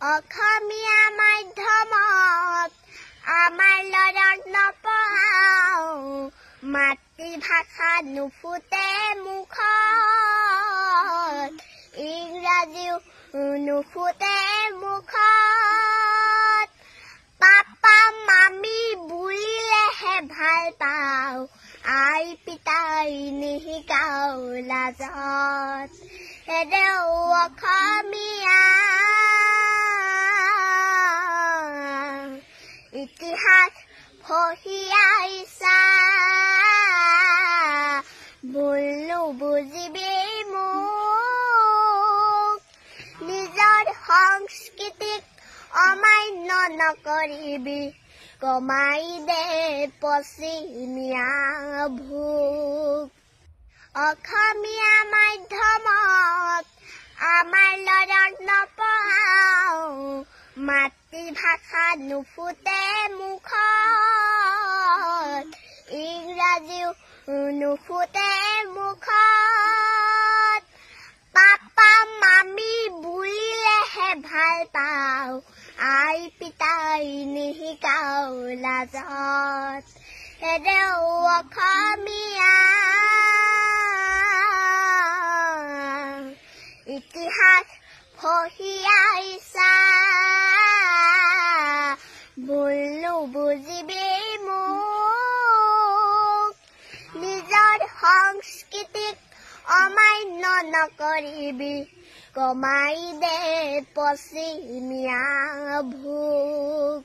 অসমীয়া মাধ্যমত আমাৰ ল'ৰাক নপঢ়াও মাতৃভাষা নুফুটে মুখত ইংৰাজীও নুফুটে মুখত পাপা মামী বুলিলেহে ভাল পাওঁ আই পিতাই নিশিকাও লাজত হেদেও অসমীয়া ইতিহাস পঢ়িয়াইছা ভুল নুবুজিবি মোক নিজৰ সংস্কৃতিক অমান্য নকৰিবি কমাই দে পশ্চিমীয়া ভোগ অসমীয়া মাধ্যমত আমাৰ ল'ৰাক নপঢ়াও মাতৃভাষা নুফুটে মুখত ইংৰাজীও নুফুটে মুখত পাপা মামী বুলিলেহে ভাল পাওঁ আই পিতাই নিশিকাও লাজত হেদেও অসমীয়া ইতিহাস পঢ়িয়াইছা ভুল নুবুজিবি মোক নিজৰ সংস্কৃতিক অমান্য নকৰিবি কমাই দে পশ্চিমীয়া ভোগ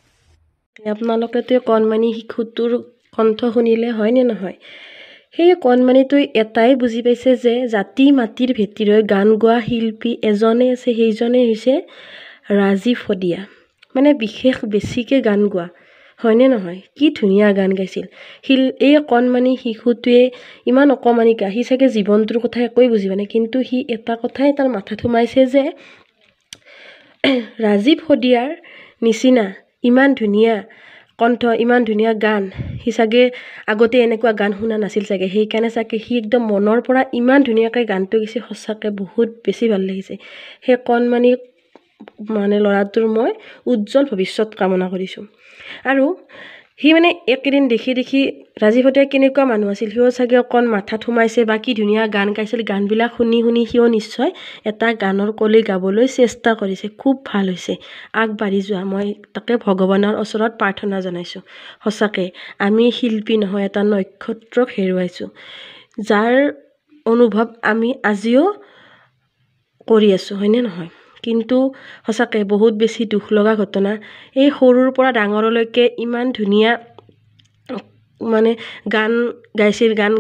আপোনালোকেতো কণমানি শিশুটোৰ কণ্ঠ শুনিলে হয়নে নহয় সেই কণমানিটোৱে এটাই বুজি পাইছে যে জাতি মাটিৰ ভেটিলৈ গান গোৱা শিল্পী এজনে আছে সেইজনে হৈছে ৰাজীৱ শদিয়া মানে বিশেষ বেছিকৈ গান গোৱা হয়নে নহয় কি ধুনীয়া গান গাইছিল এই কণমানি শিশুটোৱে ইমান অকণমানিকা সি চাগে জীৱনটোৰ কথা একোৱেই বুজি পোৱা নাই কিন্তু সি এটা কথাই তাৰ মাথাত সোমাইছে যে ৰাজীৱ শদিয়াৰ নিচিনা ইমান ধুনীয়া কণ্ঠ ইমান ধুনীয়া গান সি চাগে আগতে এনেকুৱা গান শুনা নাছিল চাগে সেইকাৰণে চাগে সি একদম মনৰ পৰা ইমান ধুনীয়াকৈ গানটো গাইছে সঁচাকৈ বহুত বেছি ভাল লাগিছে সেই কণমানি মানে ল'ৰাটোৰ মই উজ্জ্বল ভৱিষ্যত কামনা কৰিছোঁ আৰু সি মানে একেদিন দেখি ৰাজীৱ শদিয়া কেনেকুৱা মানুহ আছিল সিও চাগে অকণ মাথাত সোমাইছে বা কি ধুনীয়া গান গাইছিল গানবিলাক শুনি সিও নিশ্চয় এটা গানৰ কলি গাবলৈ চেষ্টা কৰিছে খুব ভাল হৈছে আগবাঢ়ি যোৱা মই তাকে ভগৱানৰ ওচৰত প্ৰাৰ্থনা জনাইছোঁ সঁচাকৈ আমি শিল্পী নহয় এটা নক্ষত্ৰক হেৰুৱাইছোঁ যাৰ অনুভৱ আমি আজিও কৰি আছোঁ হয়নে নহয় কিন্তু সঁচাকৈ বহুত বেছি দুখ লগা ঘটনা এই সৰুৰ পৰা ডাঙৰলৈকে ইমান ধুনীয়া মানে গান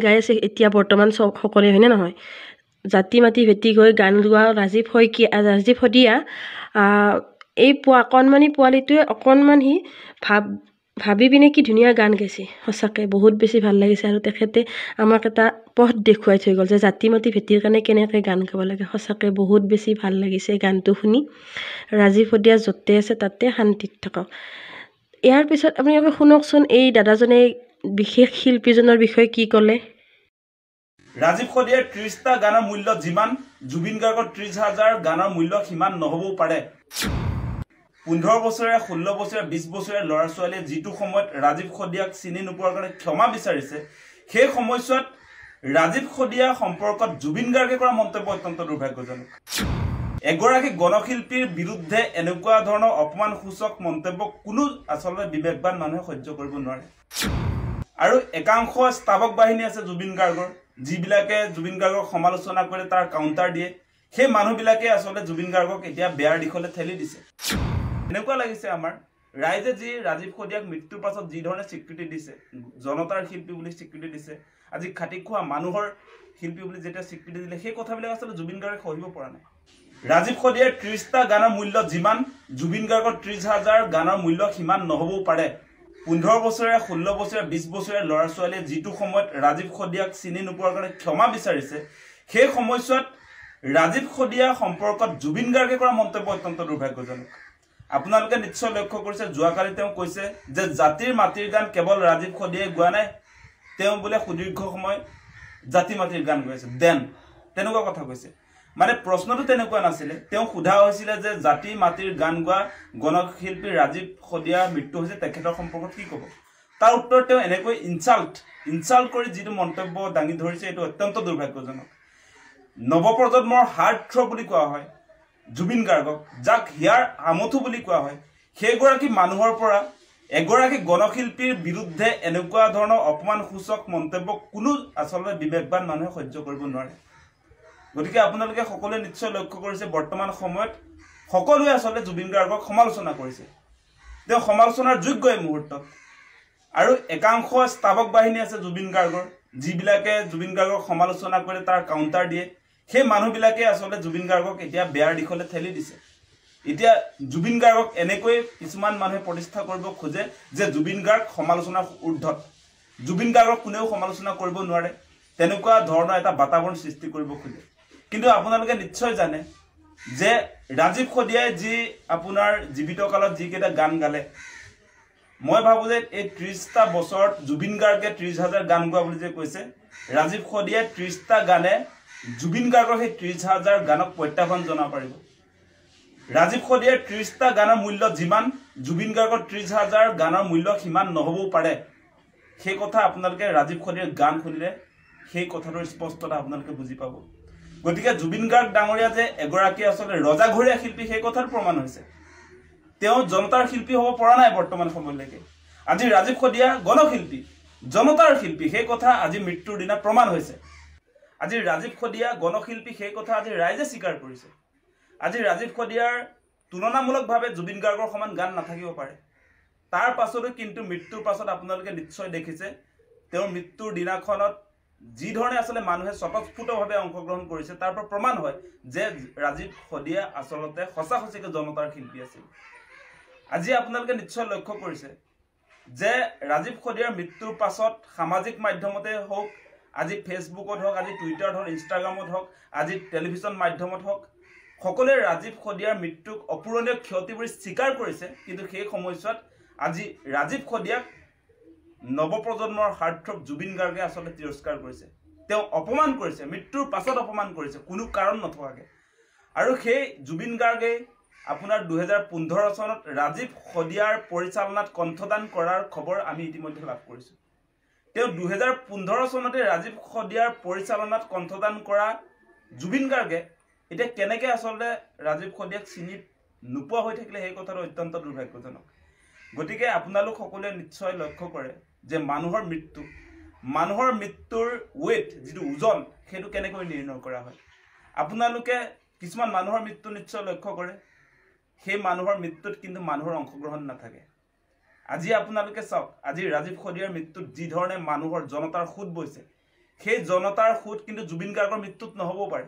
গাই আছে এতিয়া বৰ্তমান সকলোৱে হয়নে নহয় জাতি মাতি ভেটি গৈ গান গোৱা ৰাজীৱ শদিয়া এই কণমানি পোৱালিটোৱে অকণমান সি ভাবি পিনে কি ধুনীয়া গান গাইছে সঁচাকৈ বহুত বেছি ভাল লাগিছে আৰু তেখেতে আমাক এটা পথ দেখুৱাই থৈ গ'ল যে জাতি মাতি ভেটিৰ কাৰণে কেনেকৈ গান গাব লাগে সঁচাকৈ বহুত বেছি ভাল লাগিছে গানটো শুনি ৰাজীৱ শদিয়া য'তে আছে তাতে শান্তিত থাকক ইয়াৰ পিছত আপোনালোকে শুনকচোন এই দাদাজনে বিশেষ শিল্পীজনৰ বিষয়ে কি ক'লে ৰাজীৱ শদিয়াৰ 30টা গানৰ মূল্য যিমান জুবিন গাৰ্গৰ 30,000 গানৰ মূল্য সিমান নহবও পাৰে 15 বছৰীয়া 16 বছৰীয়া 20 বছৰীয়া ল'ৰা ছোৱালীয়ে যিটো সময়ত ৰাজীৱ শদিয়াক চিনি নোপোৱাৰ কাৰণে ক্ষমা বিচাৰিছে সেই সময়ছোৱাত ৰাজীৱ শদিয়া সম্পৰ্কত জুবিন গাৰ্গে কৰা মন্তব্য অত্যন্ত দুৰ্ভাগ্যজনক এগৰাকী গণশিল্পীৰ বিৰুদ্ধে এনেকুৱা ধৰণৰ অপমানসূচক মন্তব্য কোনো আচলতে বিবেকবান মানুহে সহ্য কৰিব নোৱাৰে আৰু একাংশ স্থাবক বাহিনী আছে জুবিন গাৰ্গৰ যিবিলাকে জুবিন গাৰ্গক সমালোচনা কৰে তাৰ কাউণ্টাৰ দিয়ে সেই মানুহবিলাকে আচলতে জুবিন গাৰ্গক এতিয়া বেয়াৰ দিশলৈ ঠেলি দিছে এনেকুৱা লাগিছে আমাৰ ৰাইজে যি ৰাজীৱ শদিয়াক মৃত্যুৰ পাছত যি ধৰণে স্বীকৃতি দিছে জনতাৰ শিল্পী বুলি স্বীকৃতি দিছে আজি খাটি খোৱা মানুহৰ শিল্পী বুলি যেতিয়া স্বীকৃতি দিলে সেই কথাবিলাক আচলতে জুবিন গাৰ্গে সহিব পৰা নাই ৰাজীৱ শদিয়াৰ 30টা গানৰ মূল্য যিমান জুবিন গাৰ্গৰ 30,000 গানৰ মূল্য সিমান নহবও পাৰে 15 বছৰীয়া 16 বছৰীয়া 20 বছৰীয়া ল'ৰা ছোৱালীয়ে যিটো সময়ত ৰাজীৱ শদিয়াক চিনি নোপোৱাৰ কাৰণে ক্ষমা বিচাৰিছে সেই সময়ছোৱাত ৰাজীৱ শদিয়া সম্পৰ্কত জুবিন গাৰ্গে কৰা মন্তব্য অত্যন্ত দুৰ্ভাগ্যজনক আপোনালোকে নিশ্চয় লক্ষ্য কৰিছে যোৱাকালি তেওঁ কৈছে যে জাতিৰ মাটিৰ গান কেৱল ৰাজীৱ শদিয়াই গোৱা নাই তেওঁ বোলে সুদীৰ্ঘ সময় জাতি মাটিৰ গান গাইছে দেন তেনেকুৱা কথা কৈছে মানে প্ৰশ্নটো তেনেকুৱা নাছিলে তেওঁ সোধা হৈছিলে যে জাতি মাটিৰ গান গোৱা গণশিল্পী ৰাজীৱ শদিয়াৰ মৃত্যু হৈছে তেখেতৰ সম্পৰ্কত কি ক'ব তাৰ উত্তৰ তেওঁ এনেকৈ ইনচাল্ট কৰি যিটো মন্তব্য দাঙি ধৰিছে এইটো অত্যন্ত দুৰ্ভাগ্যজনক নৱপ্ৰজন্মৰ হাৰ্ট বুলি কোৱা হয় জুবিন গাৰ্গক যাক হিয়াৰ আমঠু বুলি কোৱা হয় সেইগৰাকী মানুহৰ পৰা এগৰাকী গণশিল্পীৰ বিৰুদ্ধে এনেকুৱা ধৰণৰ অপমানসূচক মন্তব্য কোনো আচলতে বিবেকবান মানুহে সহ্য কৰিব নোৱাৰে গতিকে আপোনালোকে সকলোৱে নিশ্চয় লক্ষ্য কৰিছে বৰ্তমান সময়ত সকলোৱে আচলতে জুবিন গাৰ্গক সমালোচনা কৰিছে তেওঁ সমালোচনাৰ যোগ্য এই মুহূৰ্তত আৰু একাংশ স্থাবক বাহিনী আছে জুবিন গাৰ্গৰ যিবিলাকে জুবিন গাৰ্গক সমালোচনা কৰে তাৰ কাউণ্টাৰ দিয়ে সেই মানুহবিলাকে আচলতে জুবিন গাৰ্গক এতিয়া বেয়াৰ দিশলৈ ঠেলি দিছে এতিয়া জুবিন গাৰ্গক এনেকৈ কিছুমান মানুহে প্ৰতিষ্ঠা কৰিব খোজে যে জুবিন গাৰ্গ সমালোচনাৰ ঊৰ্ধত জুবিন গাৰ্গক কোনেও সমালোচনা কৰিব নোৱাৰে তেনেকুৱা ধৰণৰ এটা বাতাবৰণ সৃষ্টি কৰিব খোজে কিন্তু আপোনালোকে নিশ্চয় জানে যে ৰাজীৱ শদিয়াই যি আপোনাৰ জীৱিত কালত যিকেইটা গান গালে মই ভাবো যে এই 30টা বছৰত জুবিন গাৰ্গে 30,000 গান গোৱা বুলি যে কৈছে ৰাজীৱ শদিয়াই 30টা গানে জুবিন গাৰ্গৰ সেই 30,000 গানক প্ৰত্যাহ্বান জনাব পাৰিব ৰাজীৱ শদিয়াৰ 30টা গানৰ মূল্য যিমান জুবিন গাৰ্গৰ 30,000 গানৰ মূল্য সিমান নহবও পাৰে সেই কথা আপোনালোকে ৰাজীৱ শদিয়াৰ গান শুনিলে সেই কথাটোৰ স্পষ্টতা আপোনালোকে বুজি পাব গতিকে জুবিন গাৰ্গ ডাঙৰীয়া যে এগৰাকী আচলতে ৰজাঘৰীয়া শিল্পী সেই কথাৰ প্ৰমাণ হৈছে তেওঁ জনতাৰ শিল্পী হ'ব পৰা নাই বৰ্তমান সময়লৈকে আজি ৰাজীৱ শদিয়া গণশিল্পী জনতাৰ শিল্পী সেই কথা আজি মৃত্যুৰ দিনা প্ৰমাণ হৈছে আজি ৰাজীৱ শদিয়া গণশিল্পী সেই কথা আজি ৰাইজে স্বীকাৰ কৰিছে আজি ৰাজীৱ শদিয়াৰ তুলনামূলকভাৱে জুবিন গাৰ্গৰ সমান গান নাথাকিব পাৰে তাৰ পাছতো কিন্তু মৃত্যুৰ পাছত আপোনালোকে নিশ্চয় দেখিছে তেওঁৰ মৃত্যুৰ দিনাখনত যি ধৰণে আচলতে মানুহে স্বতঃস্ফূৰ্তভাৱে অংশগ্ৰহণ কৰিছে তাৰ পৰা প্ৰমাণ হয় যে ৰাজীৱ শদিয়া আচলতে সঁচাকৈ জনতাৰ শিল্পী আছিল আজি আপোনালোকে নিশ্চয় লক্ষ্য কৰিছে যে ৰাজীৱ শদিয়াৰ মৃত্যুৰ পাছত সামাজিক মাধ্যমতে হওক আজি ফেচবুকত হওক আজি টুইটাৰত হওক ইনষ্টাগ্ৰামত হওক আজি টেলিভিছন মাধ্যমত হওক সকলোৱে ৰাজীৱ শদিয়াৰ মৃত্যুক অপূৰণীয় ক্ষতি বুলি স্বীকাৰ কৰিছে কিন্তু সেই সময়ছোৱাত আজি ৰাজীৱ শদিয়াক নৱপ্ৰজন্মৰ হাৰ্টথ্ৰব জুবিন গাৰ্গে আচলতে তিৰস্কাৰ কৰিছে তেওঁ অপমান কৰিছে মৃত্যুৰ পাছত অপমান কৰিছে কোনো কাৰণ নথকাকৈ আৰু সেই জুবিন গাৰ্গে আপোনাৰ 2015 চনত ৰাজীৱ শদিয়াৰ পৰিচালনাত কণ্ঠদান কৰাৰ খবৰ আমি ইতিমধ্যে লাভ কৰিছোঁ তেওঁ 2015 চনতে ৰাজীৱ শদিয়াৰ পৰিচালনাত কণ্ঠদান কৰা জুবিন গাৰ্গে এতিয়া কেনেকৈ আচলতে ৰাজীৱ শদিয়াক চিনি নোপোৱা হৈ থাকিলে সেই কথাটো অত্যন্ত দুৰ্ভাগ্যজনক গতিকে আপোনালোক সকলোৱে নিশ্চয় লক্ষ্য কৰে যে মানুহৰ মৃত্যুৰ ৱেইট যিটো ওজন সেইটো কেনেকৈ নিৰ্ণয় কৰা হয় আপোনালোকে কিছুমান মানুহৰ মৃত্যু নিশ্চয় লক্ষ্য কৰে সেই মানুহৰ মৃত্যুত কিন্তু মানুহৰ অংশগ্ৰহণ নাথাকে আজি আপোনালোকে চাওক আজি ৰাজীৱ শদিয়াৰ মৃত্যুত যি ধৰণে মানুহৰ জনতাৰ সুদ বৈছে সেই জনতাৰ সুদ কিন্তু জুবিন গাৰ্গৰ মৃত্যুত নহ'ব পাৰে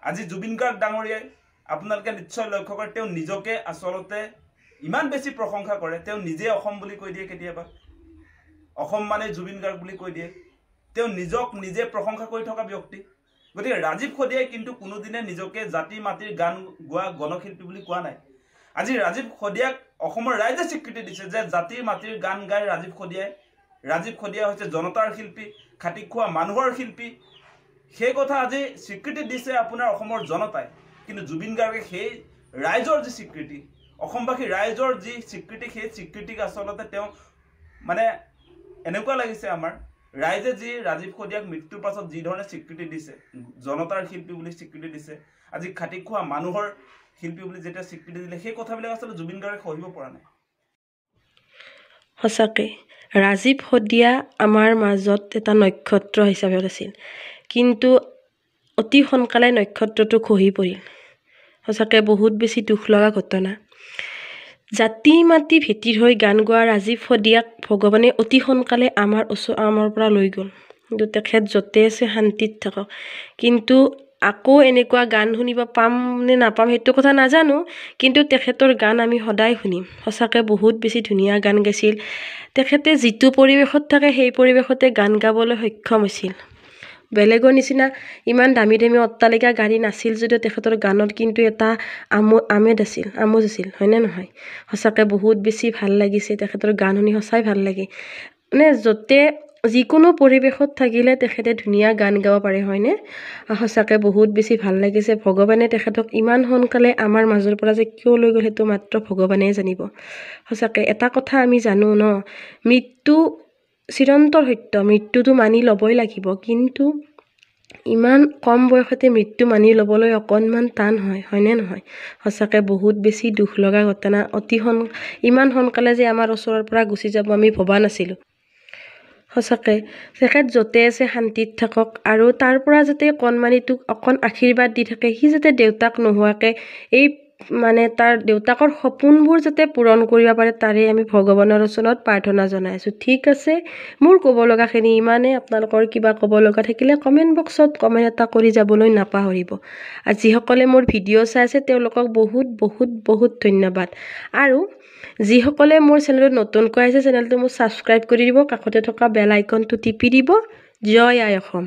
আজি জুবিন গাৰ্গ ডাঙৰীয়াই আপোনালোকে নিশ্চয় লক্ষ্য কৰে তেওঁ নিজকে আচলতে ইমান বেছি প্ৰশংসা কৰে তেওঁ নিজে অসম বুলি কৈ দিয়ে কেতিয়াবা অসম মানে জুবিন গাৰ্গ বুলি কৈ দিয়ে তেওঁ নিজক নিজে প্ৰশংসা কৰি থকা ব্যক্তি গতিকে ৰাজীৱ শদিয়াই কিন্তু কোনোদিনে নিজকে জাতি মাটিৰ গান গোৱা গণশিল্পী বুলি কোৱা নাই আজি ৰাজীৱ শদিয়াক অসমৰ ৰাইজে স্বীকৃতি দিছে যে জাতিৰ মাটিৰ গান গাই ৰাজীৱ শদিয়া হৈছে জনতাৰ শিল্পী খাটি খোৱা মানুহৰ শিল্পী সেই কথা আজি স্বীকৃতি দিছে আপোনাৰ অসমৰ জনতাই কিন্তু জুবিন গাৰ্গে সেই ৰাইজৰ যি স্বীকৃতি অসমবাসী ৰাইজৰ যি স্বীকৃতি সেই স্বীকৃতিক আচলতে তেওঁ মানে এনেকুৱা লাগিছে আমাৰ ৰাইজে যি ৰাজীৱ শদিয়াক মৃত্যুৰ পাছত যি ধৰণে স্বীকৃতি দিছে জনতাৰ শিল্পী বুলি স্বীকৃতি দিছে আজি খাটি খোৱা মানুহৰ শিল্পী বুলি যেতিয়া স্বীকৃতি দিলে সেই কথাবিলাক আচলতে জুবিন গাৰ্গে সহিব পৰা নাই সঁচাকৈ ৰাজীৱ শদিয়া আমাৰ মাজত এটা নক্ষত্ৰ হিচাপে আছিল কিন্তু অতি সোনকালে নক্ষত্ৰটো খহি পৰিল সঁচাকৈ বহুত বেছি দুখ লগা ঘটনা জাতি মাটি ভেটিৰ হৈ গান গোৱা ৰাজীৱ শদিয়াক ভগৱানে অতি সোনকালে আমাৰ পৰা লৈ গ'ল কিন্তু তেখেত য'তে আছে শান্তিত থাকক কিন্তু আকৌ এনেকুৱা গান শুনিব পাম নে নাপাম সেইটো কথা নাজানো কিন্তু তেখেতৰ গান আমি সদায় শুনিম সঁচাকৈ বহুত বেছি ধুনীয়া গান গাইছিল তেখেতে যিটো পৰিৱেশত থাকে সেই পৰিৱেশতে গান গাবলৈ সক্ষম হৈছিল বেলেগৰ নিচিনা ইমান দামী অট্টালিকা গাড়ী নাছিল যদিও তেখেতৰ গানত কিন্তু এটা আমোদ আছিল হয়নে নহয় সঁচাকৈ বহুত বেছি ভাল লাগিছে তেখেতৰ গান শুনি সঁচাই ভাল লাগে মানে য'তে যিকোনো পৰিৱেশত থাকিলে তেখেতে ধুনীয়া গান গাব পাৰে হয়নে সঁচাকৈ বহুত বেছি ভাল লাগিছে ভগৱানে তেখেতক ইমান সোনকালে আমাৰ মাজৰ পৰা যে কিয় লৈ গ'ল সেইটো মাত্ৰ ভগৱানেই জানিব সঁচাকৈ এটা কথা আমি জানো ন মৃত্যু চিৰন্তৰ সত্য মৃত্যুটো মানি ল'বই লাগিব কিন্তু ইমান কম বয়সতে মৃত্যু মানি ল'বলৈ অকণমান টান হয়নে নহয় সঁচাকৈ বহুত বেছি দুখ লগা ঘটনা ইমান সোনকালে যে আমাৰ ওচৰৰ পৰা গুচি যাব আমি ভবা নাছিলোঁ সঁচাকৈ তেখেত য'তে আছে শান্তিত থাকক আৰু তাৰ পৰা যাতে কণমানিটোক অকণ আশীৰ্বাদ দি থাকে সি যাতে দেউতাক নোহোৱাকৈ এই মানে তাৰ দেউতাকৰ সপোনবোৰ যাতে পূৰণ কৰিব পাৰে তাৰে আমি ভগৱানৰ ওচৰত প্ৰাৰ্থনা জনাইছোঁ ঠিক আছে মোৰ ক'ব লগাখিনি ইমানেই আপোনালোকৰ কিবা ক'ব লগা থাকিলে কমেণ্ট বক্সত কমেণ্ট এটা কৰি যাবলৈ নাপাহৰিব আৰু যিসকলে মোৰ ভিডিঅ' চাই আছে তেওঁলোকক বহুত বহুত বহুত ধন্যবাদ আৰু যিসকলে মোৰ চেনেলত নতুনকৈ আহিছে চেনেলটো মোক ছাবস্ক্ৰাইব কৰি দিব কাষতে থকা বেল আইকনটো টিপি দিব জয় আই অসম